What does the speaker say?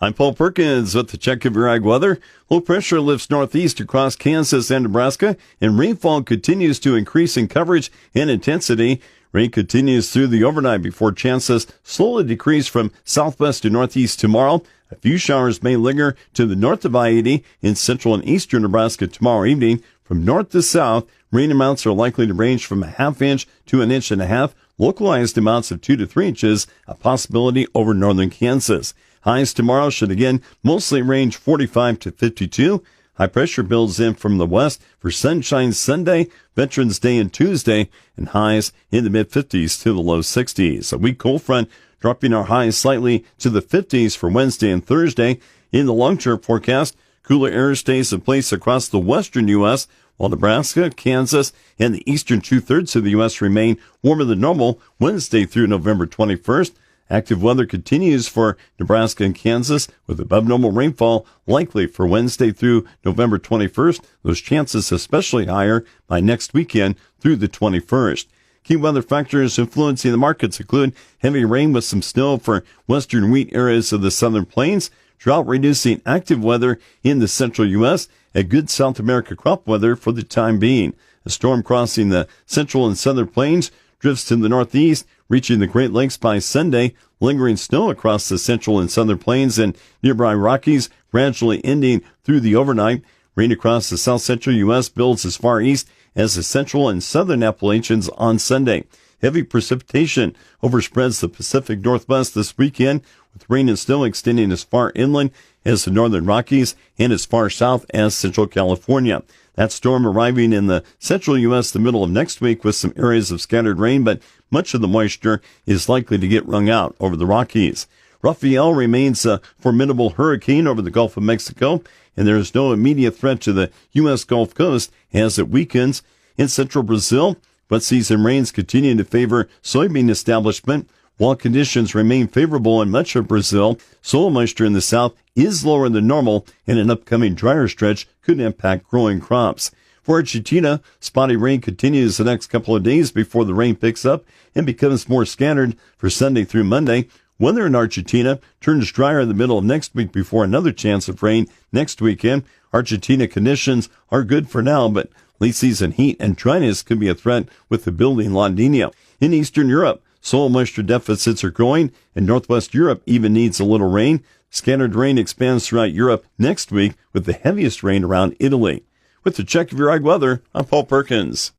I'm Paul Perkins with the check of your ag weather. Low pressure lifts northeast across Kansas and Nebraska, and rainfall continues to increase in coverage and intensity. Rain continues through the overnight before chances slowly decrease from southwest to northeast tomorrow. A few showers may linger to the north of I-80 in central and eastern Nebraska tomorrow evening. From north to south, rain amounts are likely to range from a half inch to an inch and a half. Localized amounts of 2 to 3 inches, a possibility over northern Kansas. Highs tomorrow should again mostly range 45 to 52. High pressure builds in from the west for sunshine Sunday, Veterans Day and Tuesday, and highs in the mid-50s to the low 60s. A weak cold front dropping our highs slightly to the 50s for Wednesday and Thursday. In the long-term forecast, cooler air stays in place across the western U.S., while Nebraska, Kansas, and the eastern two-thirds of the U.S. remain warmer than normal Wednesday through November 21st. Active weather continues for Nebraska and Kansas, with above normal rainfall likely for Wednesday through November 21st. Those chances especially higher by next weekend through the 21st. Key weather factors influencing the markets include heavy rain with some snow for western wheat areas of the southern plains, drought-reducing active weather in the central U.S., and good South America crop weather for the time being. A storm crossing the central and southern plains drifts to the northeast, reaching the Great Lakes by Sunday. Lingering snow across the central and southern plains and nearby Rockies, gradually ending through the overnight. Rain across the south central U.S. builds as far east as the central and southern Appalachians on Sunday. Heavy precipitation overspreads the Pacific Northwest this weekend, with rain and snow extending as far inland as the northern Rockies and as far south as central California. That storm arriving in the central U.S. the middle of next week with some areas of scattered rain, but much of the moisture is likely to get wrung out over the Rockies. Rafael remains a formidable hurricane over the Gulf of Mexico, and there is no immediate threat to the U.S. Gulf Coast as it weakens. In central Brazil, wet season rains continue to favor soybean establishment. While conditions remain favorable in much of Brazil, soil moisture in the south is lower than normal, and an upcoming drier stretch could impact growing crops. For Argentina, spotty rain continues the next couple of days before the rain picks up and becomes more scattered for Sunday through Monday. Weather in Argentina turns drier in the middle of next week before another chance of rain next weekend. Argentina conditions are good for now, but late season heat and dryness could be a threat with the building La Nina. In Eastern Europe, soil moisture deficits are growing, and Northwest Europe even needs a little rain. Scattered rain expands throughout Europe next week, with the heaviest rain around Italy. With the check of your ag weather, I'm Paul Perkins.